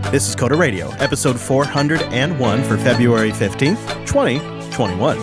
This is Coda Radio, episode 401 for February 15th, 2021.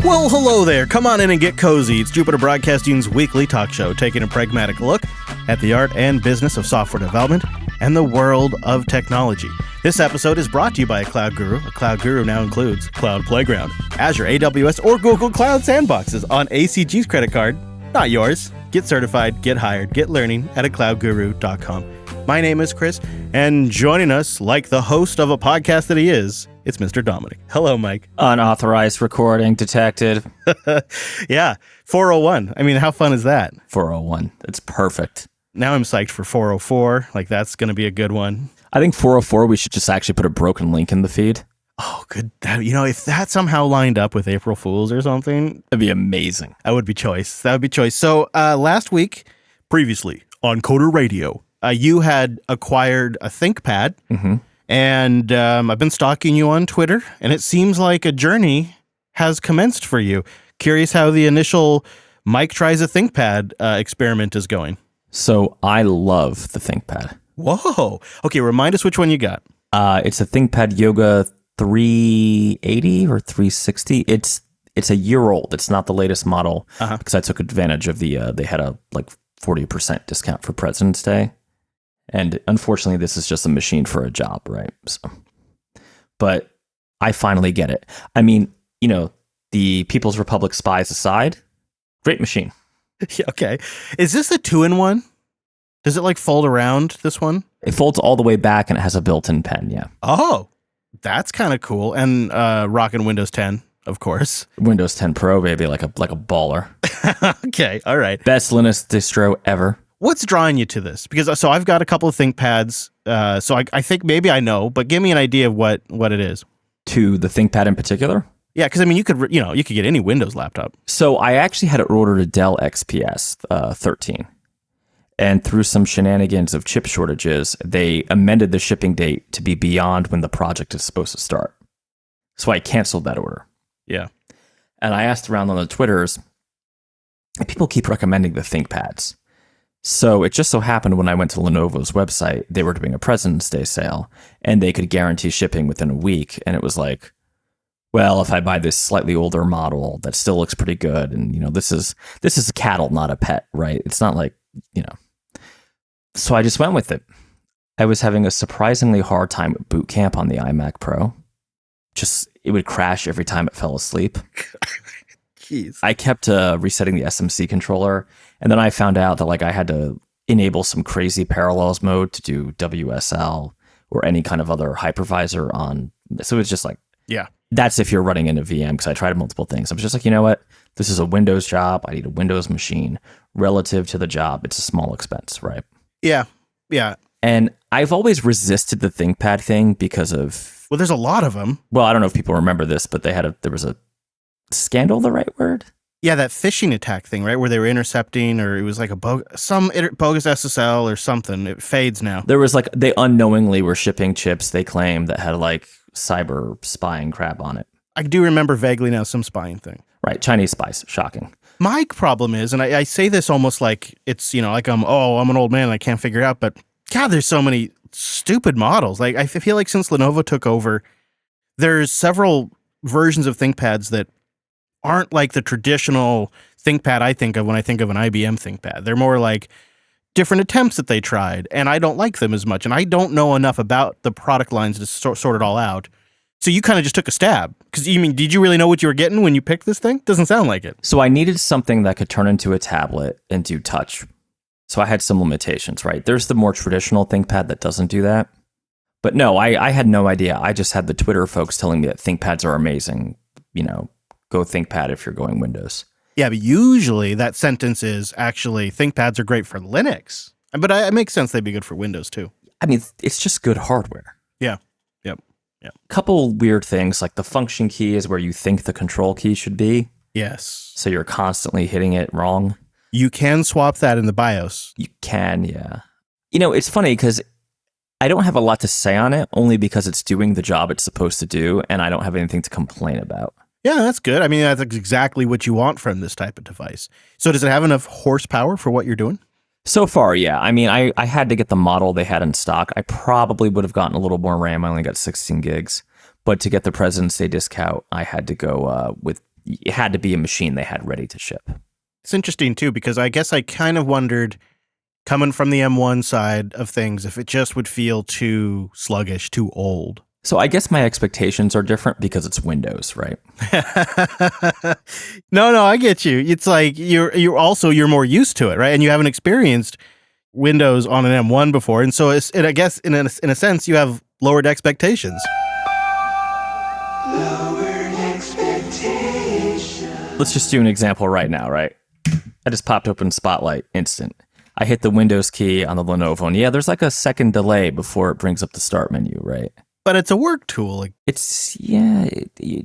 Well, hello there. Come on in and get cozy. It's Jupiter Broadcasting's weekly talk show, taking a pragmatic look at the art and business of software development and the world of technology. This episode is brought to you by a cloud guru. A cloud guru now includes Cloud Playground, Azure, AWS, or Google Cloud Sandboxes on ACG's credit card. Not yours. Get certified, get hired, get learning at acloudguru.com. My name is Chris, and joining us, like the host of a podcast that he is, it's Mr. Dominic. Hello, Mike. Unauthorized recording detected. Yeah, 401. I mean, how fun is that? 401. It's perfect. Now I'm psyched for 404. Like, that's going to be a good one. I think 404, we should just actually put a broken link in the feed. Oh, good. If that somehow lined up with April Fools or something, That'd be amazing. That would be choice. So last week, previously on Coda Radio, you had acquired a ThinkPad, and I've been stalking you on Twitter, and it seems like a journey has commenced for you. Curious how the initial Mike tries a ThinkPad experiment is going. So I love the ThinkPad. Whoa. Okay, remind us which one you got. It's a ThinkPad Yoga 380 or 360. It's a year old. It's not the latest model because I took advantage of they had a 40% discount for President's Day. And unfortunately, this is just a machine for a job, right? But I finally get it. I mean, the People's Republic spies aside, great machine. Okay. Is this a 2-in-1? Does it fold around, this one? It folds all the way back and it has a built-in pen, yeah. Oh, that's kind of cool. And rocking Windows 10, of course. Windows 10 Pro, baby, like a baller. Okay, all right. Best Linux distro ever. What's drawing you to this? Because I've got a couple of ThinkPads, so I think maybe I know, but give me an idea of what it is. To the ThinkPad in particular? Yeah, because I mean, you could get any Windows laptop. So I actually had it ordered a Dell XPS 13. And through some shenanigans of chip shortages, they amended the shipping date to be beyond when the project is supposed to start. So I canceled that order. Yeah. And I asked around on the Twitters, and people keep recommending the ThinkPads. So it just so happened when I went to Lenovo's website, they were doing a President's Day sale, and they could guarantee shipping within a week. And it was like, well, if I buy this slightly older model that still looks pretty good, and this is a cattle, not a pet, right? It's not like, So I just went with it. I was having a surprisingly hard time at boot camp on the iMac Pro. It would crash every time it fell asleep. Jeez. I kept resetting the SMC controller, and then I found out that I had to enable some crazy parallels mode to do WSL or any kind of other hypervisor on. So it's just yeah. That's if you're running in a VM, because I tried multiple things. I was just like, you know what? This is a Windows job. I need a Windows machine. Relative to the job, it's a small expense, right? Yeah. Yeah. And I've always resisted the ThinkPad thing because of... Well, there's a lot of them. Well, I don't know if people remember this, but there was a scandal, the right word? Yeah, that phishing attack thing, right? Where they were intercepting, or it was like bogus SSL or something. It fades now. There was they unknowingly were shipping chips, they claim, that had cyber spying crap on it. I do remember vaguely now some spying thing. Right, Chinese spies, shocking. My problem is, and I say this almost like it's, I'm an old man and I can't figure it out, but God, there's so many stupid models. I feel like since Lenovo took over, there's several versions of ThinkPads that aren't like the traditional ThinkPad I think of when I think of an IBM ThinkPad. They're more like different attempts that they tried, and I don't like them as much, and I don't know enough about the product lines to sort it all out. So you kind of just took a stab. Because, did you really know what you were getting when you picked this thing? Doesn't sound like it. So I needed something that could turn into a tablet and do touch. So I had some limitations, right? There's the more traditional ThinkPad that doesn't do that. But no, I had no idea. I just had the Twitter folks telling me that ThinkPads are amazing. Go ThinkPad if you're going Windows. Yeah, but usually that sentence is actually ThinkPads are great for Linux. But it makes sense they'd be good for Windows too. I mean, it's just good hardware. Yeah. Yep. Couple weird things, like the function key is where you think the control key should be. Yes. So you're constantly hitting it wrong. You can swap that in the BIOS. You can, yeah. It's funny because I don't have a lot to say on it, only because it's doing the job it's supposed to do, and I don't have anything to complain about. Yeah, that's good. I mean, that's exactly what you want from this type of device. So does it have enough horsepower for what you're doing? So far, yeah. I mean, I had to get the model they had in stock. I probably would have gotten a little more RAM. I only got 16 gigs. But to get the President's Day discount, I had to go with, it had to be a machine they had ready to ship. It's interesting, too, because I guess I kind of wondered, coming from the M1 side of things, if it just would feel too sluggish, too old. So I guess my expectations are different because it's Windows, right? No, I get you. It's like you're more used to it, right? And you haven't experienced Windows on an M1 before, and so I guess in a sense you have lowered expectations. Lowered expectations. Let's just do an example right now, right? I just popped open Spotlight instant. I hit the Windows key on the Lenovo, and yeah, there's like a second delay before it brings up the start menu, right? But it's a work tool. Like, it's, yeah.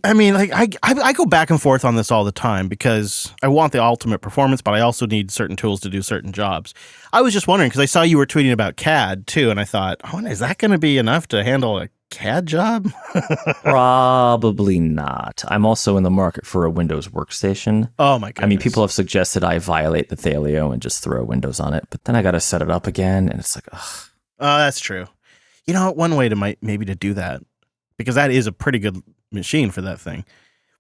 I mean, like I go back and forth on this all the time because I want the ultimate performance, but I also need certain tools to do certain jobs. I was just wondering because I saw you were tweeting about CAD too, and I thought, oh, is that going to be enough to handle a CAD job? Probably not. I'm also in the market for a Windows workstation. Oh my goodness. I mean, people have suggested I violate the Thelio and just throw Windows on it, but then I got to set it up again, and it's like, ugh. Oh, that's true. You know, one way to maybe to do that, because that is a pretty good machine for that thing,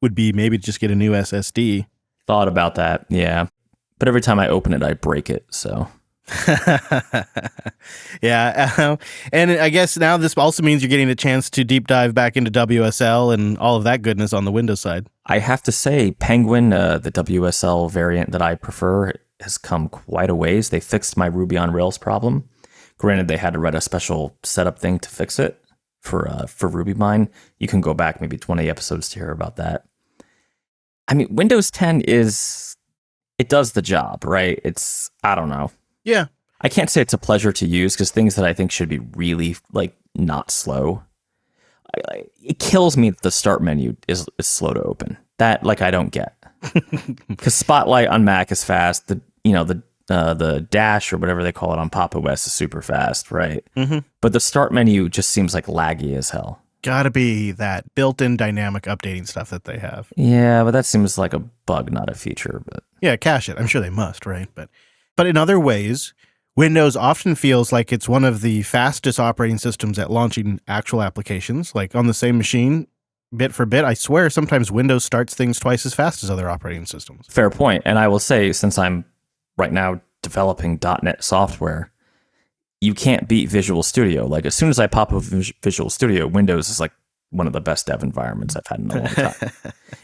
would be maybe just get a new SSD. Thought about that, yeah. But every time I open it, I break it, so. Yeah. And I guess now this also means you're getting a chance to deep dive back into WSL and all of that goodness on the Windows side. I have to say, Penguin, the WSL variant that I prefer, has come quite a ways. They fixed my Ruby on Rails problem. Granted, they had to write a special setup thing to fix it for RubyMine. You can go back maybe 20 episodes to hear about that. I mean, Windows 10 it does the job, right? It's, I don't know. Yeah. I can't say it's a pleasure to use because things that I think should be really, like, not slow. It kills me that the start menu is slow to open. That, like, I don't get. Because Spotlight on Mac is fast. The dash or whatever they call it on Pop! OS is super fast, right? Mm-hmm. But the start menu just seems like laggy as hell. Gotta be that built-in dynamic updating stuff that they have. Yeah, but that seems like a bug, not a feature. But yeah, cache it. I'm sure they must, right? But in other ways, Windows often feels like it's one of the fastest operating systems at launching actual applications. Like on the same machine, bit for bit, I swear sometimes Windows starts things twice as fast as other operating systems. Fair point. And I will say, since I'm right now developing .NET software, you can't beat Visual Studio. Like, as soon as I pop up Visual Studio, Windows is like one of the best dev environments I've had in a long time.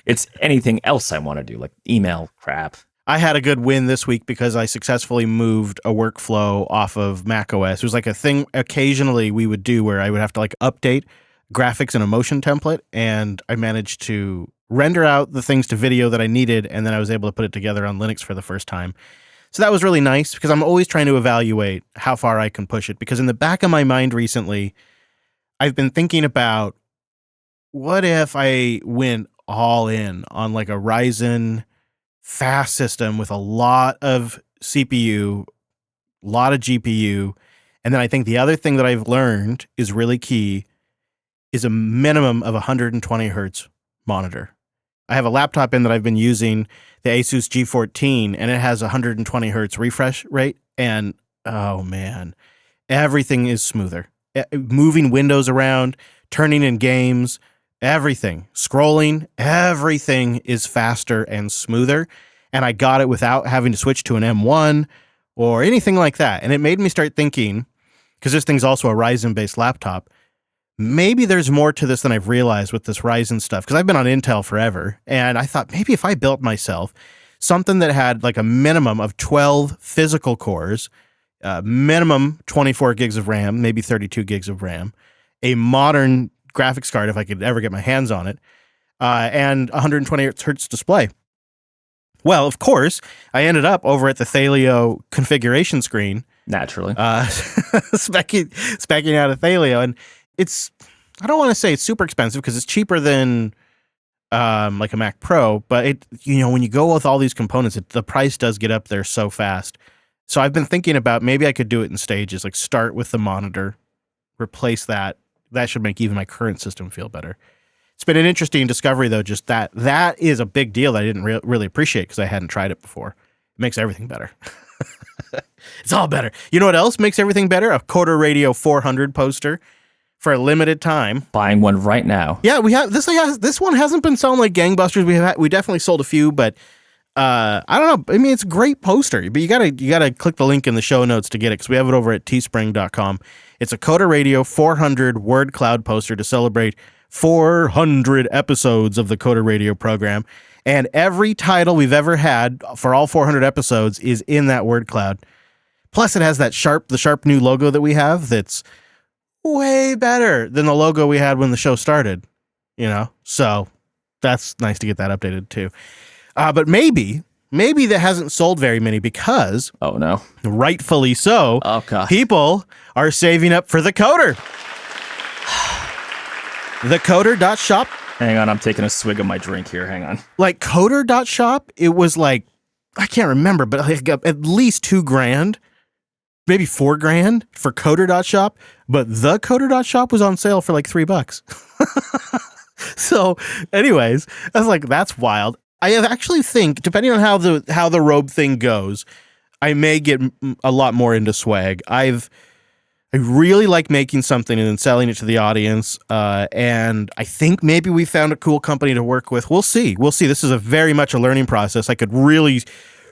It's anything else I want to do, like email crap. I had a good win this week because I successfully moved a workflow off of macOS. It was like a thing occasionally we would do where I would have to like update graphics in a motion template, and I managed to render out the things to video that I needed, and then I was able to put it together on Linux for the first time. So that was really nice because I'm always trying to evaluate how far I can push it, because in the back of my mind recently, I've been thinking about what if I went all in on like a Ryzen fast system with a lot of CPU, a lot of GPU. And then I think the other thing that I've learned is really key is a minimum of 120 hertz monitor. I have a laptop in that I've been using, the Asus G14, and it has 120 hertz refresh rate. And oh man, everything is smoother. Moving windows around, turning in games, everything, scrolling, everything is faster and smoother. And I got it without having to switch to an M1 or anything like that. And it made me start thinking, because this thing's also a Ryzen-based laptop, maybe there's more to this than I've realized with this Ryzen stuff, because I've been on Intel forever. And I thought maybe if I built myself something that had like a minimum of 12 physical cores, minimum 24 gigs of RAM, maybe 32 gigs of RAM, a modern graphics card if I could ever get my hands on it, and 120 hertz display. Well, of course, I ended up over at the Thelio configuration screen. Naturally. Specking out a Thelio. And it's, I don't want to say it's super expensive because it's cheaper than like a Mac Pro, but it, you know, when you go with all these components, the price does get up there so fast. So I've been thinking about maybe I could do it in stages, like start with the monitor, replace that. That should make even my current system feel better. It's been an interesting discovery, though. Just that is a big deal that I didn't really appreciate because I hadn't tried it before. It makes everything better. It's all better. You know what else makes everything better? A Coder Radio 400 poster for a limited time. Buying one right now. Yeah, we have this. This one hasn't been selling like gangbusters. We definitely sold a few, but I don't know. I mean, it's a great poster, but you gotta click the link in the show notes to get it because we have it over at teespring.com. It's a Coder Radio 400 word cloud poster to celebrate 400 episodes of the Coder Radio program, and every title we've ever had for all 400 episodes is in that word cloud. Plus, it has the sharp new logo that we have that's way better than the logo we had when the show started, so that's nice to get that updated too. But maybe that hasn't sold very many because, oh no, rightfully so, oh god, people are saving up for the Coder. The Coder.shop. Hang on, I'm taking a swig of my drink here. Hang on. Like Coder.shop, it was like, I can't remember, but like at least $2,000, maybe $4,000 for Coder.shop. But the Coder.shop was on sale for like $3. So, anyways, I was like, that's wild. I actually think, depending on how the robe thing goes, I may get a lot more into swag. I really like making something and then selling it to the audience. And I think maybe we found a cool company to work with. We'll see. This is very much a learning process. I could really,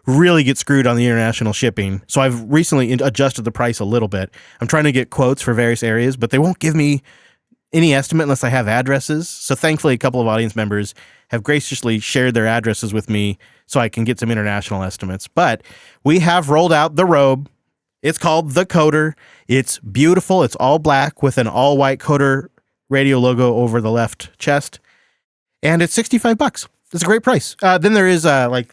really get screwed on the international shipping. So I've recently adjusted the price a little bit. I'm trying to get quotes for various areas, but they won't give me any estimate unless I have addresses. So thankfully, a couple of audience members have graciously shared their addresses with me so I can get some international estimates. But we have rolled out the robe. It's called the Coder. It's beautiful. It's all black with an all white Coder Radio logo over the left chest. And it's $65. It's a great price. Then there is like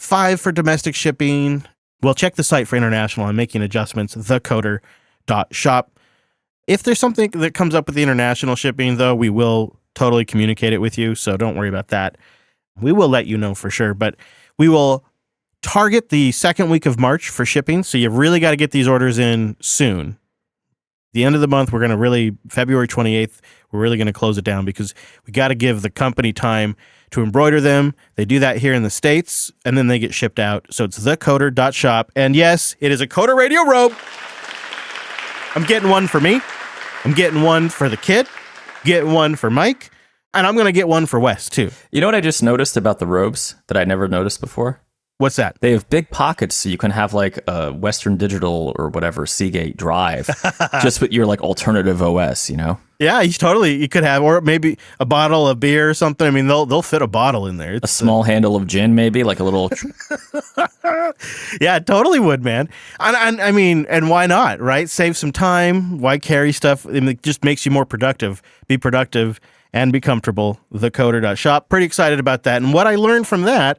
$5 for domestic shipping. Well, check the site for international. I'm making adjustments. Thecoder.shop. If there's something that comes up with the international shipping, though, we will totally communicate it with you. So don't worry about that. We will let you know for sure. But we will target the second week of March for shipping. So you really got to get these orders in soon. The end of the month, we're going to really, February 28th, we're really going to close it down because we got to give the company time to embroider them. They do that here in the States, and then they get shipped out. So it's thecoder.shop. And yes, it is a Coder Radio robe. I'm getting one for me. I'm getting one for the kid. Getting one for Mike. And I'm going to get one for Wes, too. You know what I just noticed about the robes that I never noticed before? What's that? They have big pockets, so you can have like a Western Digital or whatever Seagate drive, just with your like alternative OS, Yeah, you could have, or maybe a bottle of beer or something. I mean, they'll fit a bottle in there. A small handle of gin, maybe like a little. Yeah, it totally would, man. And I mean, and why not, right? Save some time. Why carry stuff? It just makes you more productive. Be productive and be comfortable. Thecoder.shop. Pretty excited about that. And what I learned from that.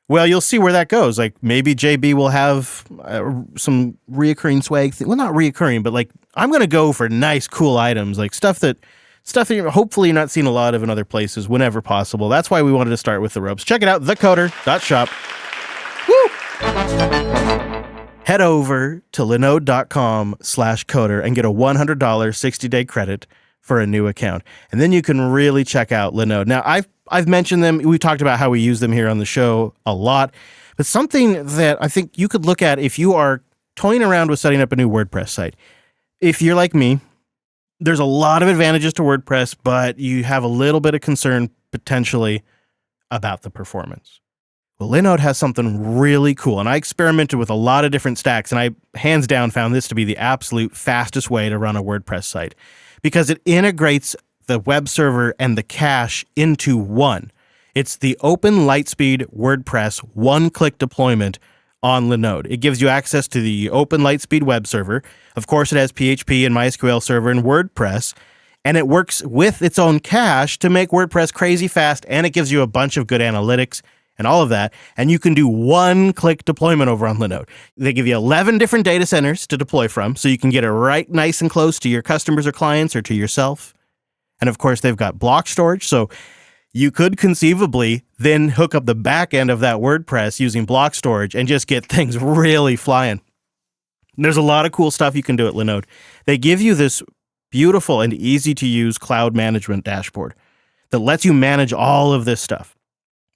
Well, you'll see where that goes. Like maybe JB will have some reoccurring swag. Well, not reoccurring, but like I'm going to go for nice, cool items, like stuff that hopefully you're not seeing a lot of in other places whenever possible. That's why we wanted to start with the robes. Check it out, thecoder.shop. Woo! Head over to linode.com/coder and get a $100 60-day credit for a new account. And then you can really check out Linode. Now, I've mentioned them. We talked about how we use them here on the show a lot. But something that I think you could look at if you are toying around with setting up a new WordPress site. If you're like me, there's a lot of advantages to WordPress, but you have a little bit of concern potentially about the performance. Well, Linode has something really cool, and I experimented with a lot of different stacks, and I hands down found this to be the absolute fastest way to run a WordPress site because it integrates the web server and the cache into one. It's the Open Lightspeed WordPress one-click deployment on Linode. It gives you access to the Open Lightspeed web server. Of course, it has PHP and MySQL server and WordPress, and it works with its own cache to make WordPress crazy fast, and it gives you a bunch of good analytics and all of that, and you can do one-click deployment over on Linode. They give you 11 different data centers to deploy from, so you can get it right nice and close to your customers or clients or to yourself. And of course, they've got block storage, so you could conceivably then hook up the back end of that WordPress using block storage and just get things really flying. There's a lot of cool stuff you can do at Linode. They give you this beautiful and easy to use cloud management dashboard that lets you manage all of this stuff.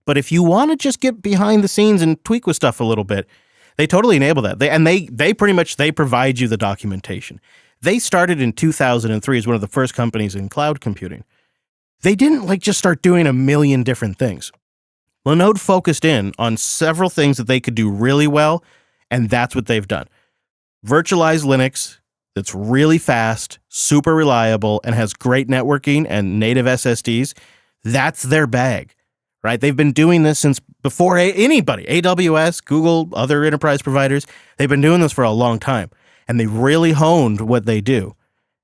But if you want to just get behind the scenes and tweak with stuff a little bit, they totally enable that. They pretty much provide you the documentation. They started in 2003 as one of the first companies in cloud computing. They didn't just start doing a million different things. Linode focused in on several things that they could do really well, and that's what they've done. Virtualized Linux that's really fast, super reliable, and has great networking and native SSDs. That's their bag, right? They've been doing this since before anybody, AWS, Google, other enterprise providers. They've been doing this for a long time, and they really honed what they do.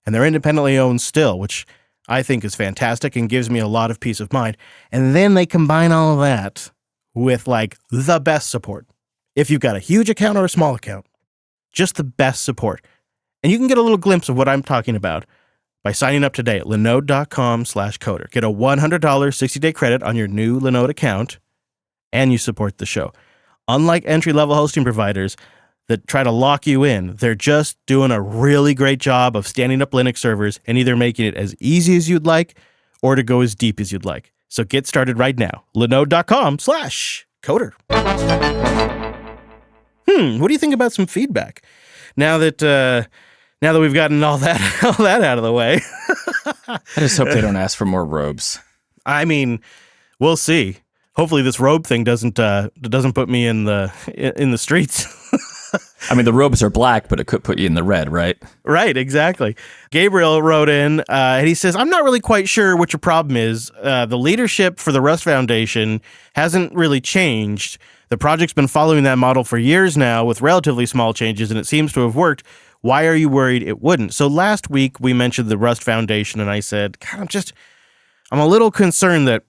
And they're independently owned still, which I think is fantastic and gives me a lot of peace of mind. And then they combine all of that with the best support. If you've got a huge account or a small account, just the best support. And you can get a little glimpse of what I'm talking about by signing up today at linode.com/coder. Get a $100 60-day credit on your new Linode account, and you support the show. Unlike entry-level hosting providers that try to lock you in, they're just doing a really great job of standing up Linux servers and either making it as easy as you'd like or to go as deep as you'd like. So get started right now. linode.com/coder. What do you think about some feedback? Now that we've gotten all that out of the way. I just hope they don't ask for more robes. I mean, we'll see. Hopefully this robe thing doesn't put me in the streets. I mean, the robes are black, but it could put you in the red, right? Right, exactly. Gabriel wrote in, and he says, I'm not really quite sure what your problem is. The leadership for the Rust Foundation hasn't really changed. The project's been following that model for years now with relatively small changes, and it seems to have worked. Why are you worried it wouldn't? So last week we mentioned the Rust Foundation, and I said, God, I'm a little concerned that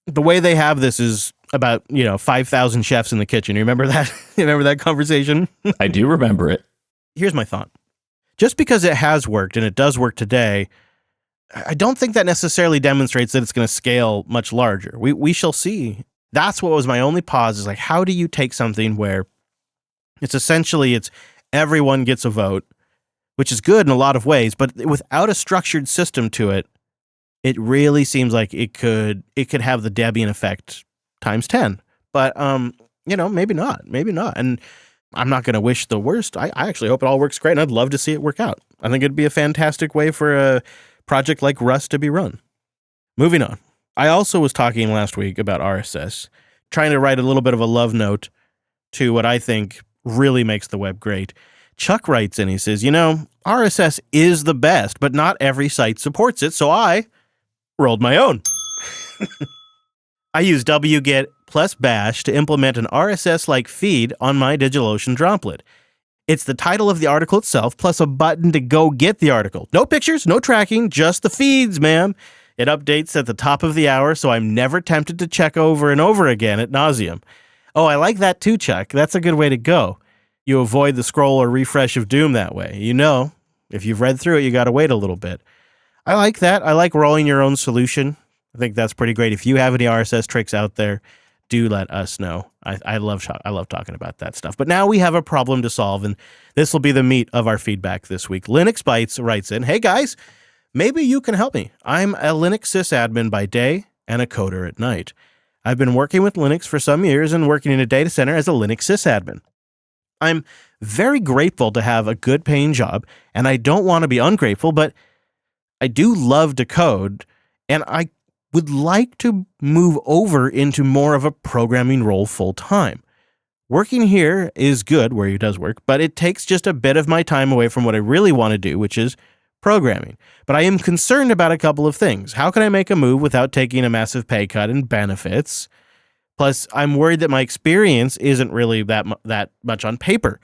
the way they have this is about 5,000 chefs in the kitchen. You remember that? You remember that conversation? I do remember it. Here's my thought. Just because it has worked, and it does work today, I don't think that necessarily demonstrates that it's going to scale much larger. We shall see. That's what was my only pause, is how do you take something where it's everyone gets a vote, which is good in a lot of ways, but without a structured system to it, it really seems like it could have the Debian effect times 10. But maybe not. And I'm not going to wish the worst. I actually hope it all works great, and I'd love to see it work out. I think it'd be a fantastic way for a project like Rust to be run. Moving on. I also was talking last week about RSS, trying to write a little bit of a love note to what I think really makes the web great. Chuck writes in, he says, RSS is the best, but not every site supports it, so I rolled my own. I use wget plus bash to implement an RSS-like feed on my DigitalOcean droplet. It's the title of the article itself, plus a button to go get the article. No pictures, no tracking, just the feeds, ma'am. It updates at the top of the hour, so I'm never tempted to check over and over again ad nauseum. Oh, I like that too, Chuck. That's a good way to go. You avoid the scroll or refresh of doom that way. If you've read through it, you got to wait a little bit. I like that. I like rolling your own solution. I think that's pretty great. If you have any RSS tricks out there, do let us know. I love talking about that stuff. But now we have a problem to solve, and this will be the meat of our feedback this week. Linux Bytes writes in, hey guys, maybe you can help me. I'm a Linux sysadmin by day and a coder at night. I've been working with Linux for some years and working in a data center as a Linux sysadmin. I'm very grateful to have a good paying job, and I don't want to be ungrateful, but I do love to code, and I would like to move over into more of a programming role full time. Working here is good, where he does work, but it takes just a bit of my time away from what I really want to do, which is programming. But I am concerned about a couple of things. How can I make a move without taking a massive pay cut in benefits? Plus, I'm worried that my experience isn't really that much on paper.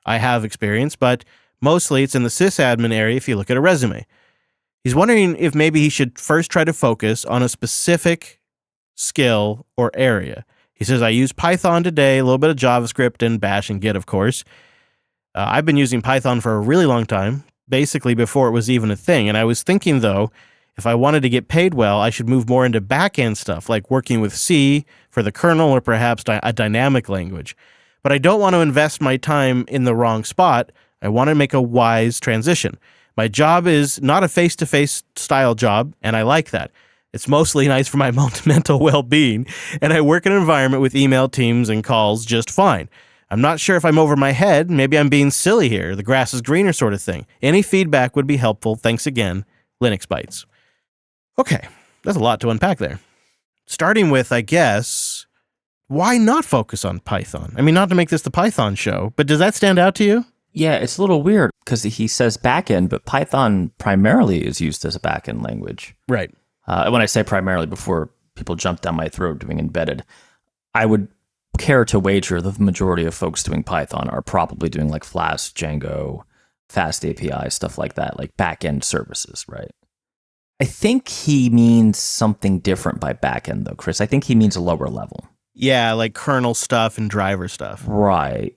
I have experience, but mostly it's in the sysadmin area if you look at a resume. He's wondering if maybe he should first try to focus on a specific skill or area. He says, I use Python today, a little bit of JavaScript and Bash and Git, of course. I've been using Python for a really long time, basically before it was even a thing. And I was thinking, though, if I wanted to get paid well, I should move more into back-end stuff, like working with C for the kernel or perhaps a dynamic language. But I don't want to invest my time in the wrong spot. I want to make a wise transition. My job is not a face-to-face style job, and I like that. It's mostly nice for my mental well-being, and I work in an environment with email teams and calls just fine. I'm not sure if I'm over my head. Maybe I'm being silly here. The grass is greener sort of thing. Any feedback would be helpful. Thanks again, Linux Bytes. Okay, that's a lot to unpack there. Starting with, I guess, why not focus on Python? I mean, not to make this the Python show, but does that stand out to you? Yeah, it's a little weird because he says backend, but Python primarily is used as a backend language. Right. When I say primarily, before people jump down my throat doing embedded, I would care to wager that the majority of folks doing Python are probably doing like Flask, Django, Fast API, stuff like that, like backend services, right? I think he means something different by backend, though, Chris. I think he means a lower level. Yeah, like kernel stuff and driver stuff. Right.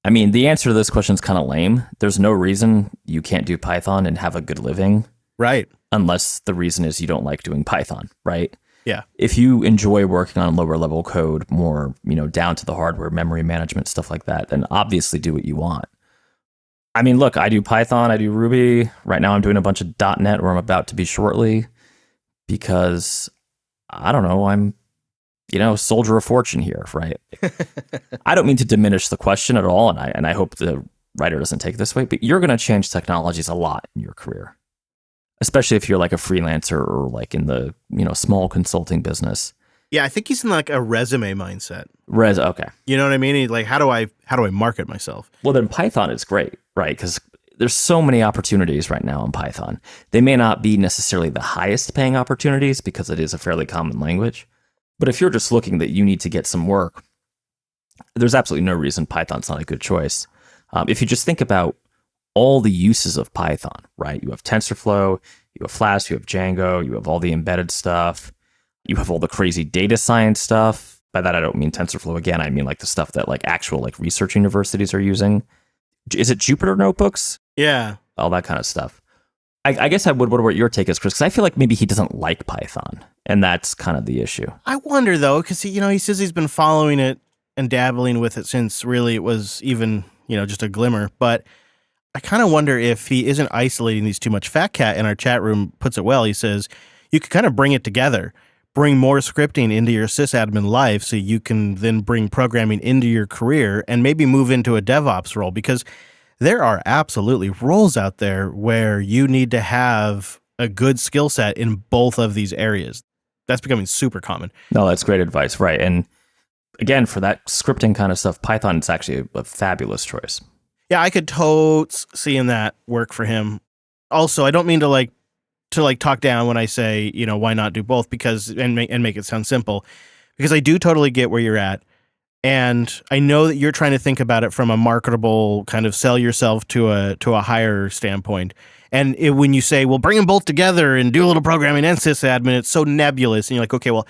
I mean, the answer to this question is kind of lame. There's no reason you can't do Python and have a good living. Right. Unless the reason is you don't like doing Python, right? Yeah. If you enjoy working on lower level code, more, down to the hardware, memory management, stuff like that, then obviously do what you want. I mean, look, I do Python, I do Ruby. Right now I'm doing a bunch of .NET, or I'm about to be shortly, because I don't know, I'm, soldier of fortune here, right? I don't mean to diminish the question at all, and I hope the writer doesn't take it this way, but you're going to change technologies a lot in your career, especially if you're like a freelancer or like in the, small consulting business. Yeah, I think he's in like a resume mindset. Okay. You know what I mean? He's like, how do I market myself? Well, then Python is great, right? Because there's so many opportunities right now in Python. They may not be necessarily the highest paying opportunities because it is a fairly common language. But if you're just looking that you need to get some work, there's absolutely no reason Python's not a good choice. If you just think about all the uses of Python, right? You have TensorFlow, you have Flask, you have Django, you have all the embedded stuff, you have all the crazy data science stuff. By that, I don't mean TensorFlow again. I mean like the stuff that like actual like research universities are using. Is it Jupyter notebooks? Yeah. All that kind of stuff. I guess I would wonder what your take is, Chris, because I feel like maybe he doesn't like Python, and that's kind of the issue. I wonder, though, because he says he's been following it and dabbling with it since really it was even, just a glimmer. But I kind of wonder if he isn't isolating these too much. Fat Cat in our chat room puts it well. He says, you could kind of bring it together, bring more scripting into your sysadmin life so you can then bring programming into your career and maybe move into a DevOps role, because there are absolutely roles out there where you need to have a good skill set in both of these areas. That's becoming super common. No, that's great advice. Right. And again, for that scripting kind of stuff, Python is actually a fabulous choice. Yeah, I could totes seeing that work for him. Also, I don't mean to talk down when I say, why not do both, because and make it sound simple, because I do totally get where you're at. And I know that you're trying to think about it from a marketable kind of sell yourself to a higher standpoint. And when you say, well, bring them both together and do a little programming and sysadmin, it's so nebulous. And you're like, okay, well,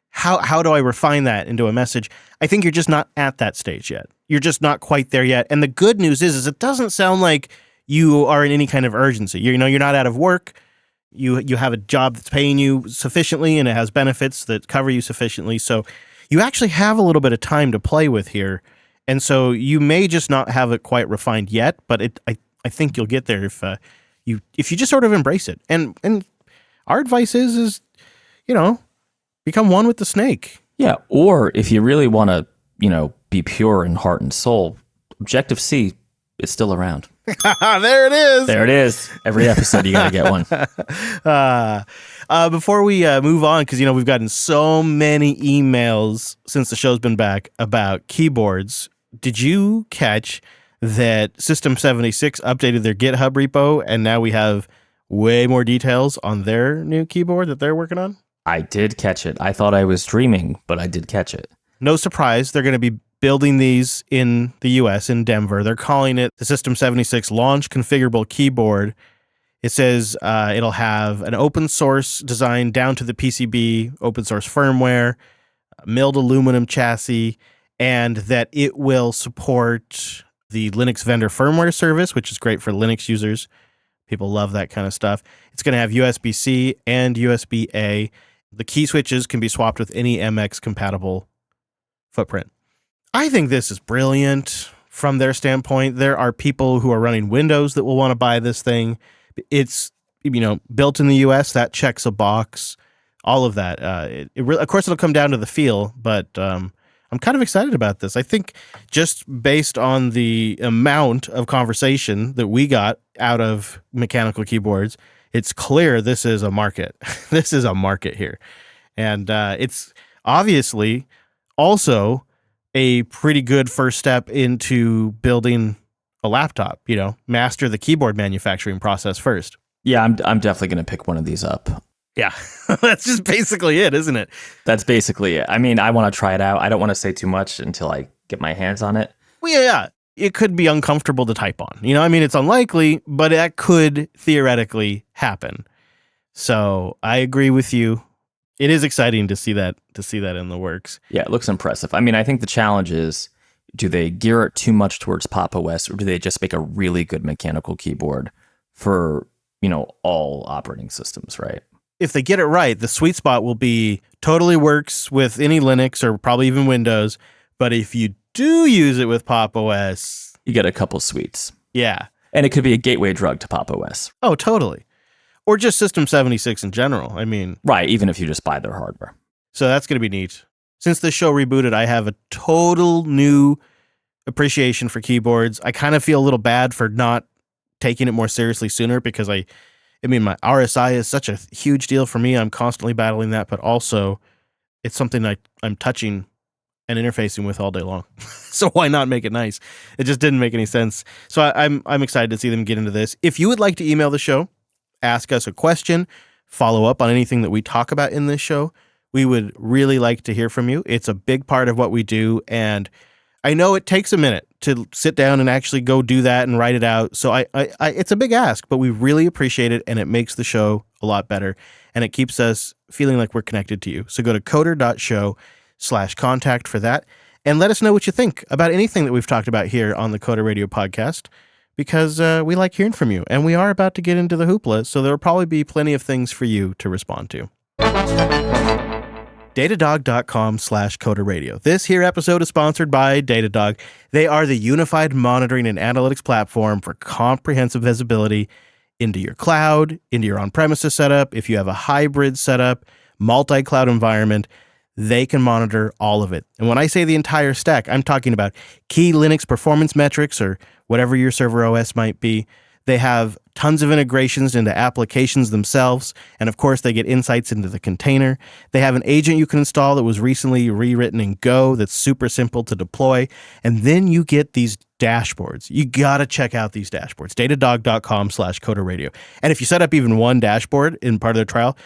how do I refine that into a message? I think you're just not at that stage yet. You're just not quite there yet. And the good news is it doesn't sound like you are in any kind of urgency. You're not out of work. You have a job that's paying you sufficiently and it has benefits that cover you sufficiently. So you actually have a little bit of time to play with here. And so you may just not have it quite refined yet, but I think you'll get there if you just sort of embrace it. And our advice is become one with the snake. Yeah. Or if you really want to, be pure in heart and soul, Objective-C is still around. There it is. There it is. Every episode you got to get one. Before we move on, because, we've gotten so many emails since the show's been back about keyboards. Did you catch that System76 updated their GitHub repo and now we have way more details on their new keyboard that they're working on? I did catch it. I thought I was dreaming, but I did catch it. No surprise, they're going to be building these in the US, in Denver. They're calling it the System76 Launch Configurable Keyboard. It says it'll have an open source design down to the PCB, open source firmware, milled aluminum chassis, and that it will support the Linux vendor firmware service, which is great for Linux users. People love that kind of stuff. It's going to have USB-C and USB-A. The key switches can be swapped with any MX compatible footprint. I think this is brilliant from their standpoint. There are people who are running Windows that will want to buy this thing. It's, built in the US. That checks a box. all of that. Of course, it'll come down to the feel, but I'm kind of excited about this. I think just based on the amount of conversation that we got out of mechanical keyboards, it's clear this is a market. This is a market here. And it's obviously also a pretty good first step into building a laptop, master the keyboard manufacturing process first. Yeah, I'm definitely going to pick one of these up. Yeah, that's just basically it, isn't it? That's basically it. I mean, I want to try it out. I don't want to say too much until I get my hands on it. Well, yeah. It could be uncomfortable to type on. It's unlikely, but that could theoretically happen. So I agree with you. It is exciting to see that in the works. Yeah, it looks impressive. I mean, I think the challenge is, do they gear it too much towards Pop! OS, or do they just make a really good mechanical keyboard for, all operating systems, right? If they get it right, the sweet spot will be totally works with any Linux or probably even Windows. But if you do use it with Pop! OS, you get a couple sweets. Yeah. And it could be a gateway drug to Pop! OS. Oh, totally. Or just System76 in general. Right, even if you just buy their hardware. So that's going to be neat. Since this show rebooted, I have a total new appreciation for keyboards. I kind of feel a little bad for not taking it more seriously sooner because my RSI is such a huge deal for me. I'm constantly battling that, but also it's something I'm touching and interfacing with all day long. So why not make it nice? It just didn't make any sense. So I'm excited to see them get into this. If you would like to email the show, ask us a question, follow up on anything that we talk about in this show, we would really like to hear from you. It's a big part of what we do, and I know it takes a minute to sit down and actually go do that and write it out. So I it's a big ask, but we really appreciate it, and it makes the show a lot better, and it keeps us feeling like we're connected to you. So go to coder.show/contact for that, and let us know what you think about anything that we've talked about here on the Coder Radio podcast, because we like hearing from you, and we are about to get into the hoopla, so there will probably be plenty of things for you to respond to. Datadog.com/Coder Radio. This here episode is sponsored by Datadog. They are the unified monitoring and analytics platform for comprehensive visibility into your cloud, into your on-premises setup. If you have a hybrid setup, multi-cloud environment, they can monitor all of it. And when I say the entire stack, I'm talking about key Linux performance metrics or whatever your server OS might be. They have tons of integrations into applications themselves. And of course, they get insights into the container. They have an agent you can install that was recently rewritten in Go that's super simple to deploy. And then you get these dashboards. You got to check out these dashboards. Datadog.com/Coder Radio. And if you set up even one dashboard in part of the trial,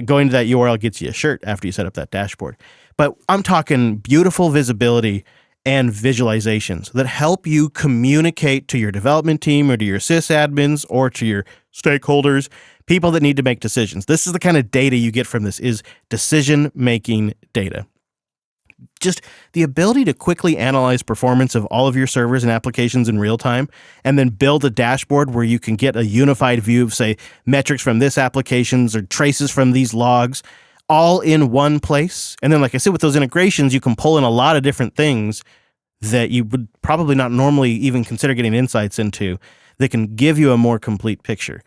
going to that URL gets you a shirt after you set up that dashboard. But I'm talking beautiful visibility and visualizations that help you communicate to your development team or to your sysadmins or to your stakeholders, people that need to make decisions. This is the kind of data you get from this, is decision-making data. Just the ability to quickly analyze performance of all of your servers and applications in real time, and then build a dashboard where you can get a unified view of, say, metrics from this applications or traces from these logs, all in one place. And then, like I said, with those integrations, you can pull in a lot of different things that you would probably not normally even consider getting insights into that can give you a more complete picture.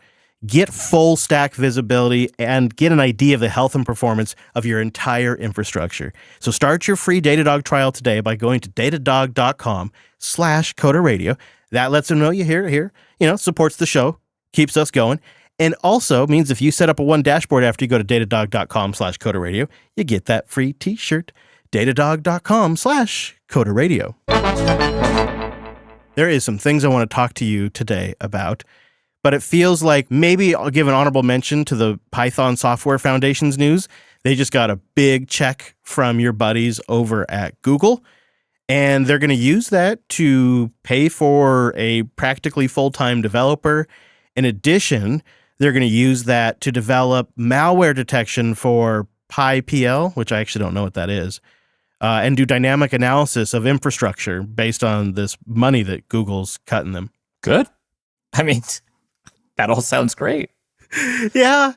Get full stack visibility and get an idea of the health and performance of your entire infrastructure. So start your free Datadog trial today by going to datadog.com/Coder Radio. That lets them know you here, supports the show, keeps us going. And also means if you set up a one dashboard after you go to datadog.com/Coder Radio, you get that free t-shirt. Datadog.com/Coder Radio. There is some things I want to talk to you today about, but it feels like maybe I'll give an honorable mention to the Python Software Foundation's news. They just got a big check from your buddies over at Google, and they're going to use that to pay for a practically full-time developer. In addition, they're going to use that to develop malware detection for PyPL, which I actually don't know what that is, and do dynamic analysis of infrastructure based on this money that Google's cutting them. Good. I mean, that all sounds great. Yeah.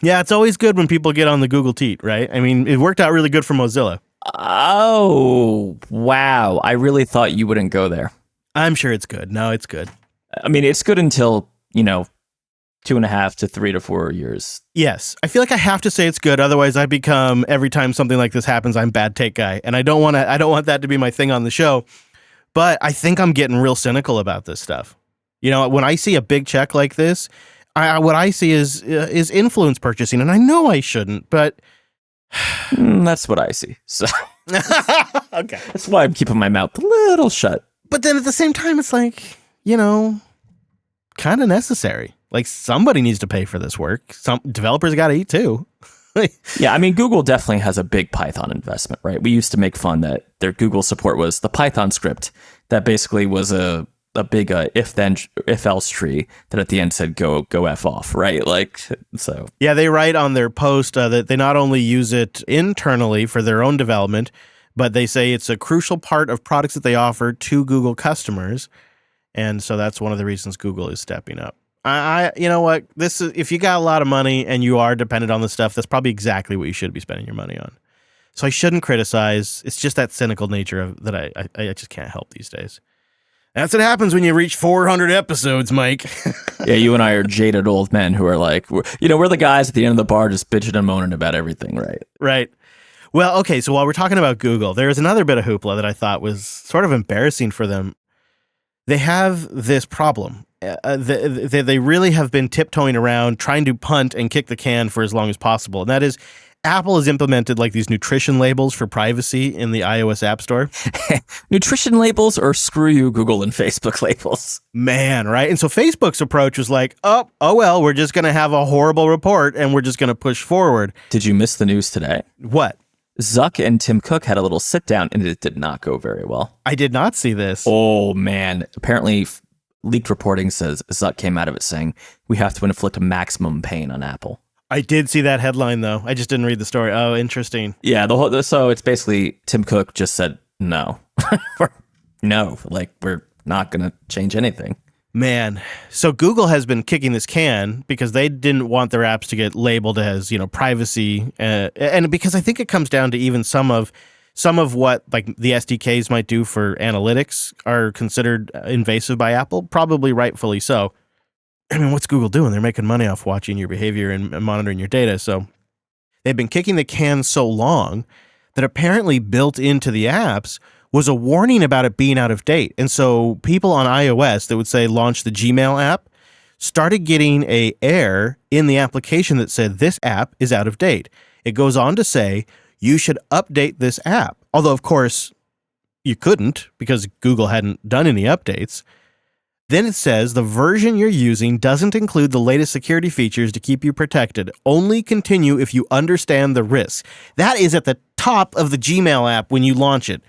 It's always good when people get on the Google teat, right? I mean, it worked out really good for Mozilla. Oh, wow. I really thought you wouldn't go there. I'm sure it's good. No, it's good. I mean, it's good until, 2.5 to 3 to 4 years. Yes. I feel like I have to say it's good. Otherwise, I become, every time something like this happens, I'm bad take guy. And I don't want that to be my thing on the show. But I think I'm getting real cynical about this stuff. You know, when I see a big check like this, what I see is influence purchasing. And I know I shouldn't, but... That's what I see. So okay. That's why I'm keeping my mouth a little shut. But then at the same time, it's like, you know, kind of necessary. Like, somebody needs to pay for this work. Some developers got to eat too. Yeah, I mean, Google definitely has a big Python investment, right? We used to make fun that their Google support was the Python script that basically was a big if-else tree that at the end said go F off, right? Like, so. Yeah, they write on their post that they not only use it internally for their own development, but they say it's a crucial part of products that they offer to Google customers. And so that's one of the reasons Google is stepping up. You know what? This is, if you got a lot of money and you are dependent on this stuff, that's probably exactly what you should be spending your money on. So I shouldn't criticize. It's just that cynical nature of that I just can't help these days. That's what happens when you reach 400 episodes, Mike. Yeah, you and I are jaded old men who are like, we're the guys at the end of the bar just bitching and moaning about everything, right? Right. Well, okay, so while we're talking about Google, there's another bit of hoopla that I thought was sort of embarrassing for them. They have this problem. They really have been tiptoeing around, trying to punt and kick the can for as long as possible. And that is, Apple has implemented like these nutrition labels for privacy in the iOS App Store. Nutrition labels, or screw you, Google and Facebook labels. Man, right? And so Facebook's approach was like, oh well, we're just going to have a horrible report and we're just going to push forward. Did you miss the news today? What? Zuck and Tim Cook had a little sit down and it did not go very well. I did not see this. Oh, man. Apparently, leaked reporting says Zuck came out of it saying, we have to inflict maximum pain on Apple. I did see that headline, though. I just didn't read the story. Oh, interesting. Yeah, so it's basically Tim Cook just said, no. No, like, we're not going to change anything. Man, so Google has been kicking this can because they didn't want their apps to get labeled as, privacy. And because I think it comes down to even some of what like the SDKs might do for analytics are considered invasive by Apple, probably rightfully so. I mean, what's Google doing? They're making money off watching your behavior and monitoring your data. So they've been kicking the can so long that apparently built into the apps was a warning about it being out of date. And so people on iOS that would say launch the Gmail app started getting an error in the application that said this app is out of date. It goes on to say you should update this app. Although, of course, you couldn't because Google hadn't done any updates. Then it says the version you're using doesn't include the latest security features to keep you protected. Only continue if you understand the risks. That is at the top of the Gmail app when you launch it,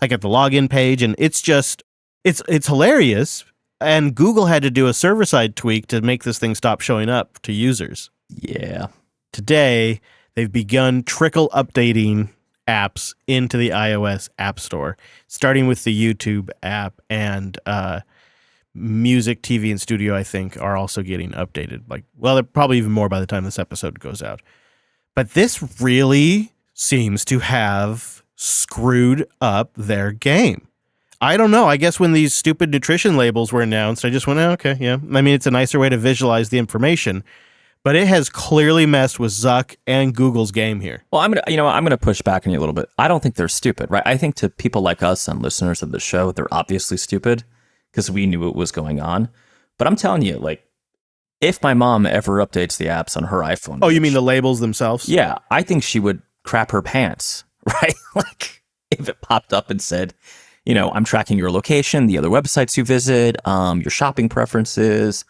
like at the login page. And it's hilarious. And Google had to do a server-side tweak to make this thing stop showing up to users. Yeah. Today, they've begun trickle updating apps into the iOS App Store, starting with the YouTube app and Music, TV, and Studio, I think, are also getting updated. They're probably even more by the time this episode goes out. But this really seems to have screwed up their game. I don't know. I guess when these stupid nutrition labels were announced, I just went, okay, yeah. I mean, it's a nicer way to visualize the information. But it has clearly messed with Zuck and Google's game here. Well, I'm gonna push back on you a little bit. I don't think they're stupid, right? I think to people like us and listeners of the show, they're obviously stupid because we knew what was going on. But I'm telling you, like, if my mom ever updates the apps on her iPhone... Oh, you mean the labels themselves? Yeah, I think she would crap her pants, right? Like, if it popped up and said, I'm tracking your location, the other websites you visit, your shopping preferences,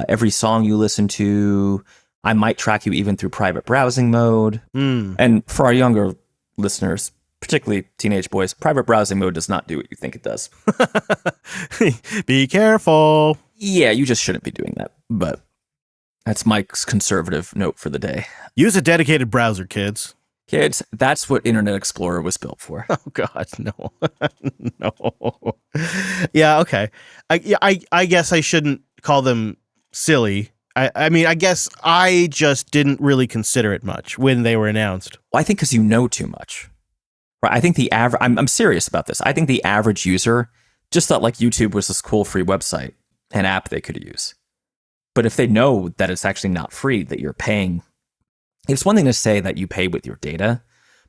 every song you listen to. I might track you even through private browsing mode. And for our younger listeners, particularly teenage boys, private browsing mode does not do what you think it does. Be careful. Yeah, you just shouldn't be doing that. But that's Mike's conservative note for the day. Use a dedicated browser, kids. Kids, that's what Internet Explorer was built for. Oh, God, no. No. Yeah, okay. I guess I shouldn't call them silly. I mean, I guess I just didn't really consider it much when they were announced. Well, I think because you know too much. Right? I think the average... I'm serious about this. I think the average user just thought like YouTube was this cool free website, an app they could use. But if they know that it's actually not free, that you're paying, it's one thing to say that you pay with your data,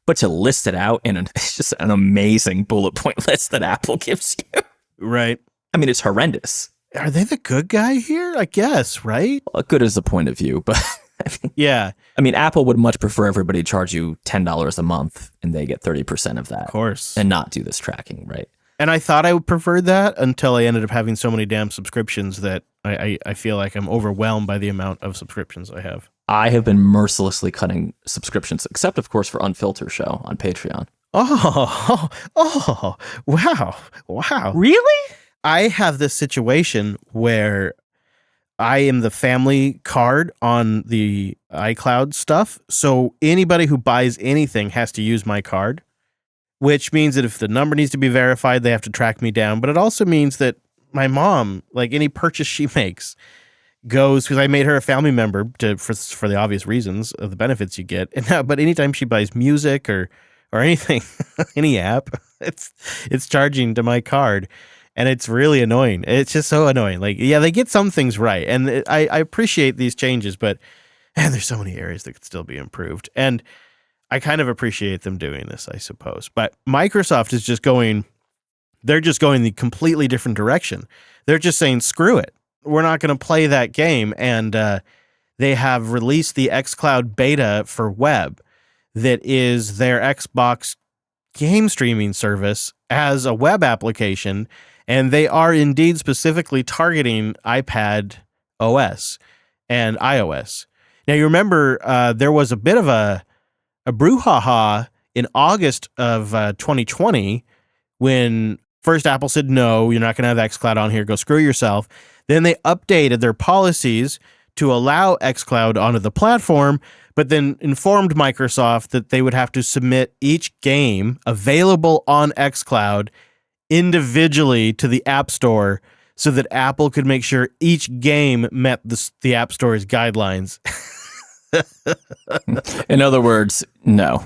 but to list it out it's just an amazing bullet point list that Apple gives you. Right. I mean, it's horrendous. Are they the good guy here? I guess, right? Well, good is the point of view, but yeah. I mean, Apple would much prefer everybody charge you $10 a month and they get 30% of that. Of course. And not do this tracking, right? And I thought I would prefer that until I ended up having so many damn subscriptions that I feel like I'm overwhelmed by the amount of subscriptions I have. I have been mercilessly cutting subscriptions, except, of course, for Unfiltered Show on Patreon. Oh, wow. Really? I have this situation where I am the family card on the iCloud stuff. So anybody who buys anything has to use my card, which means that if the number needs to be verified, they have to track me down. But it also means that my mom, like any purchase she makes, goes, because I made her a family member for the obvious reasons of the benefits you get. But anytime she buys music or anything, any app, it's charging to my card. And it's really annoying. It's just so annoying. Like, yeah, they get some things right. And I appreciate these changes, but there's so many areas that could still be improved. And I kind of appreciate them doing this, I suppose. But Microsoft is they're just going the completely different direction. They're just saying, screw it. We're not going to play that game. And they have released the xCloud beta for web that is their Xbox game streaming service as a web application. And they are indeed specifically targeting iPad OS and iOS. Now, you remember there was a bit of a brouhaha in August of 2020 when first Apple said, no, you're not going to have xCloud on here. Go screw yourself. Then they updated their policies to allow xCloud onto the platform, but then informed Microsoft that they would have to submit each game available on xCloud individually to the App Store so that Apple could make sure each game met the App Store's guidelines. In other words, no.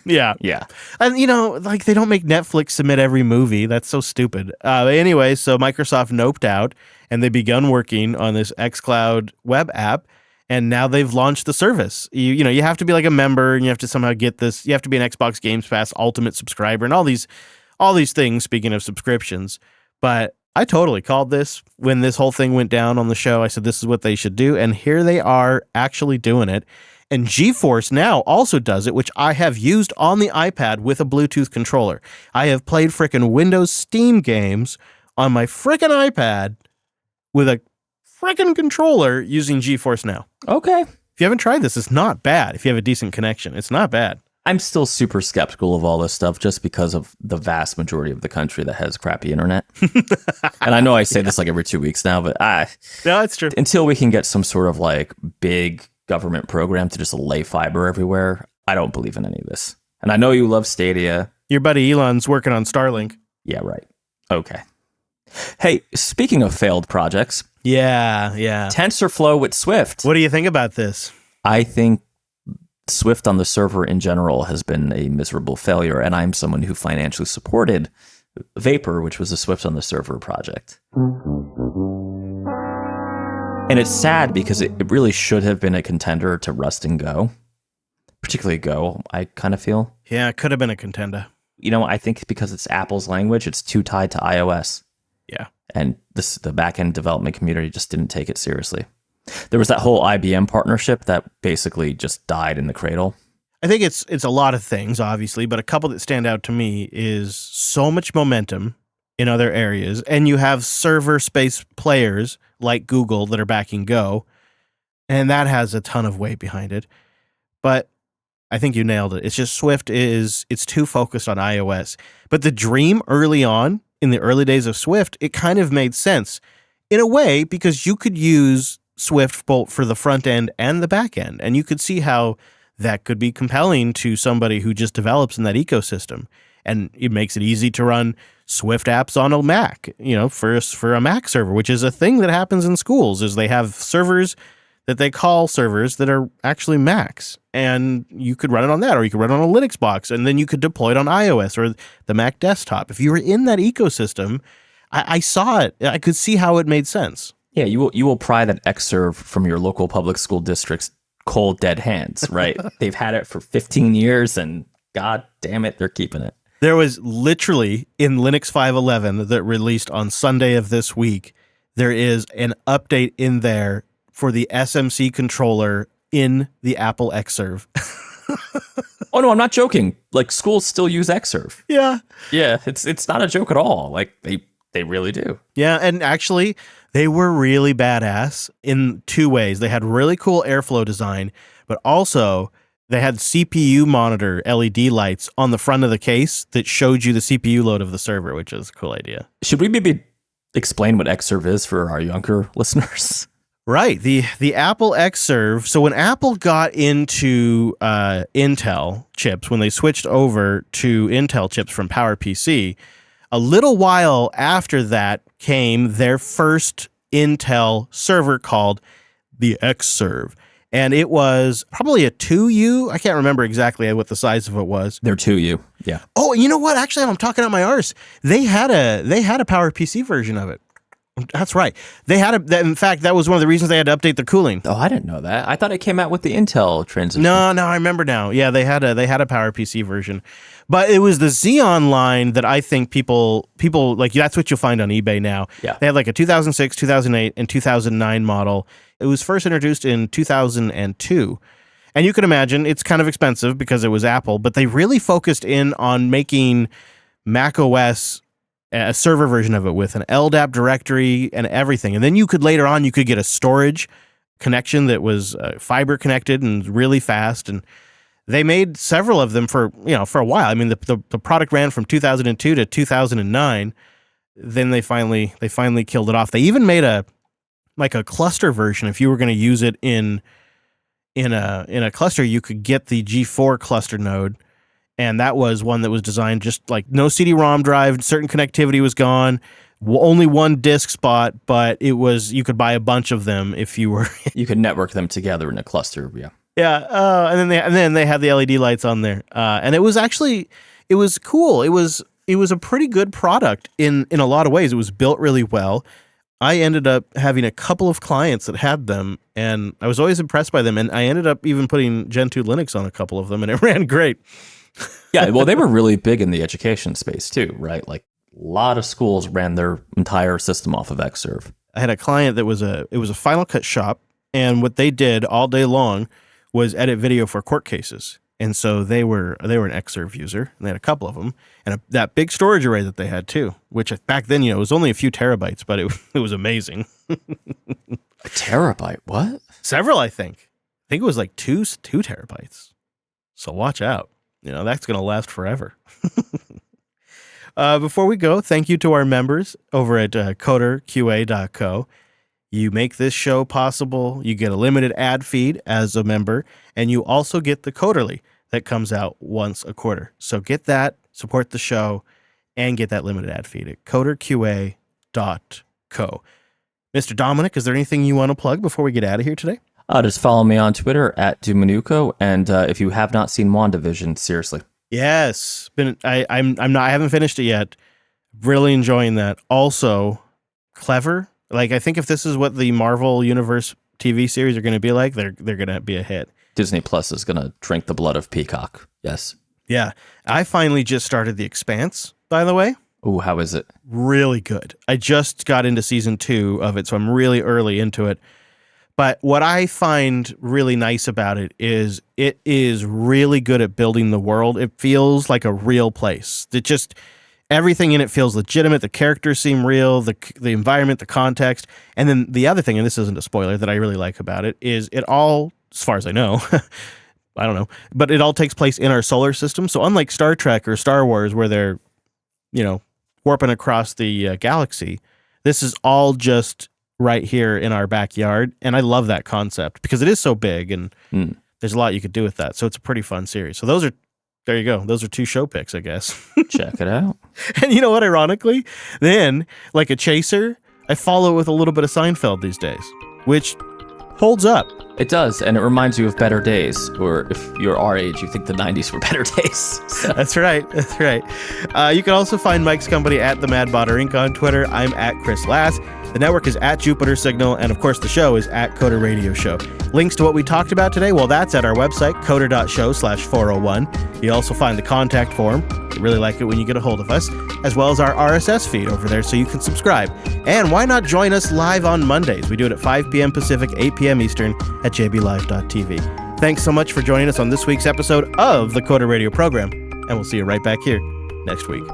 Yeah. Yeah. And, like they don't make Netflix submit every movie. That's so stupid. Anyway, so Microsoft noped out and they begun working on this xCloud web app. And now they've launched the service. You have to be like a member and you have to somehow get this. You have to be an Xbox Games Pass Ultimate subscriber and all these things, speaking of subscriptions. But I totally called this when this whole thing went down on the show. I said, this is what they should do. And here they are actually doing it. And GeForce Now also does it, which I have used on the iPad with a Bluetooth controller. I have played frickin' Windows Steam games on my frickin' iPad with a frickin' controller using GeForce Now. Okay. If you haven't tried this, it's not bad. If you have a decent connection, it's not bad. I'm still super skeptical of all this stuff just because of the vast majority of the country that has crappy internet. And I know I say this like every 2 weeks now, but no, it's true. Until we can get some sort of like big government program to just lay fiber everywhere, I don't believe in any of this. And I know you love Stadia. Your buddy Elon's working on Starlink. Yeah, right. Okay. Hey, speaking of failed projects. Yeah. TensorFlow with Swift. What do you think about this? I think Swift on the server in general has been a miserable failure, and I'm someone who financially supported Vapor, which was a Swift on the server project. And it's sad because it really should have been a contender to Rust and Go, particularly Go, I kind of feel. Yeah, it could have been a contender. I think because it's Apple's language, it's too tied to iOS. Yeah. And the back-end development community just didn't take it seriously. There was that whole IBM partnership that basically just died in the cradle. I think it's a lot of things, obviously, but a couple that stand out to me is so much momentum in other areas, and you have server space players like Google that are backing Go, and that has a ton of weight behind it. But I think you nailed it. It's just Swift it's too focused on iOS. But the dream early on, in the early days of Swift, it kind of made sense in a way because you could use Swift both for the front end and the back end. And you could see how that could be compelling to somebody who just develops in that ecosystem. And it makes it easy to run Swift apps on a Mac, for a Mac server, which is a thing that happens in schools, is they have servers that they call servers that are actually Macs. And you could run it on that, or you could run it on a Linux box, and then you could deploy it on iOS or the Mac desktop. If you were in that ecosystem, I saw it. I could see how it made sense. Yeah, you will pry that Xserve from your local public school district's cold, dead hands, right? They've had it for 15 years, and god damn it, they're keeping it. There was literally in Linux 5.11 that released on Sunday of this week, there is an update in there for the SMC controller in the Apple Xserve. Oh no, I'm not joking. Like, schools still use Xserve. Yeah. Yeah, it's not a joke at all. Like, they really do. Yeah, and actually, they were really badass in two ways. They had really cool airflow design, but also they had CPU monitor LED lights on the front of the case that showed you the CPU load of the server, which is a cool idea. Should we maybe explain what Xserve is for our younger listeners? Right. The Apple Xserve. So when Apple got into Intel chips, when they switched over to Intel chips from PowerPC, a little while after that came their first Intel server called the Xserve. And it was probably a 2U. I can't remember exactly what the size of it was. They're 2U. Yeah. Oh, you know what? Actually, I'm talking out my arse. They had a PowerPC version of it. That's right. They had in fact, that was one of the reasons they had to update their cooling. Oh, I didn't know that. I thought it came out with the Intel transition. No, I remember now. Yeah, they had a PowerPC version. But it was the Xeon line that I think people like, that's what you'll find on eBay now. Yeah. They had like a 2006, 2008, and 2009 model. It was first introduced in 2002. And you can imagine it's kind of expensive because it was Apple, but they really focused in on making Mac OS a server version of it with an LDAP directory and everything. And then you could later on, you could get a storage connection that was fiber connected and really fast. And they made several of them for a while. I mean, the product ran from 2002 to 2009. Then they finally killed it off. They even made a cluster version. If you were going to use it in a cluster, you could get the G4 cluster node. And that was one that was designed just like no CD-ROM drive, certain connectivity was gone, only one disk spot, but you could buy a bunch of them if you were. You could network them together in a cluster, yeah. Yeah, and then they had the LED lights on there, and it was cool. It was a pretty good product in a lot of ways. It was built really well. I ended up having a couple of clients that had them, and I was always impressed by them. And I ended up even putting Gentoo Linux on a couple of them, and it ran great. Yeah, well, they were really big in the education space too, right? Like, a lot of schools ran their entire system off of Xserve. I had a client that was a Final Cut shop, and what they did all day long was edit video for court cases. And so they were an Xserve user, and they had a couple of them, and that big storage array that they had too, which back then, it was only a few terabytes, but it was amazing. A terabyte? What? Several, I think. I think it was like two terabytes. So watch out. That's going to last forever. Before we go, thank you to our members over at coderqa.co. You make this show possible. You get a limited ad feed as a member, and you also get the Coderly that comes out once a quarter. So get that, support the show, and get that limited ad feed at coderqa.co. Mr. Dominic, is there anything you want to plug before we get out of here today? Just follow me on Twitter at Dumanuko, and if you have not seen WandaVision, seriously. Yes, I haven't finished it yet. Really enjoying that. Also, clever. Like, I think if this is what the Marvel Universe TV series are going to be like, they're going to be a hit. Disney Plus is going to drink the blood of Peacock. Yes. Yeah, I finally just started The Expanse. By the way. Ooh, how is it? Really good. I just got into season 2 of it, so I'm really early into it. But what I find really nice about it is really good at building the world. It feels like a real place. Everything in it feels legitimate. The characters seem real, the environment, the context. And then the other thing, and this isn't a spoiler, that I really like about it is it all, as far as I know, I don't know, but it all takes place in our solar system. So unlike Star Trek or Star Wars, where they're, warping across the galaxy, this is all just right here in our backyard. And I love that concept because it is so big and there's a lot you could do with that. So it's a pretty fun series. So there you go. Those are 2 show picks, I guess. Check it out. And you know what, ironically, then like a chaser, I follow it with a little bit of Seinfeld these days, which holds up. It does. And it reminds you of better days, or if you're our age, you think the 90s were better days. So. That's right. You can also find Mike's company at The Mad Botter Inc. on Twitter. I'm at Chris Lass. The network is at Jupiter Signal, and of course the show is at Coder Radio Show. Links to what we talked about today, well, that's at our website, coder.show/401. You'll also find the contact form. We really like it when you get a hold of us, as well as our RSS feed over there so you can subscribe. And why not join us live on Mondays? We do it at 5 p.m. Pacific, 8 p.m. Eastern at jblive.tv. Thanks so much for joining us on this week's episode of the Coder Radio program, and we'll see you right back here next week.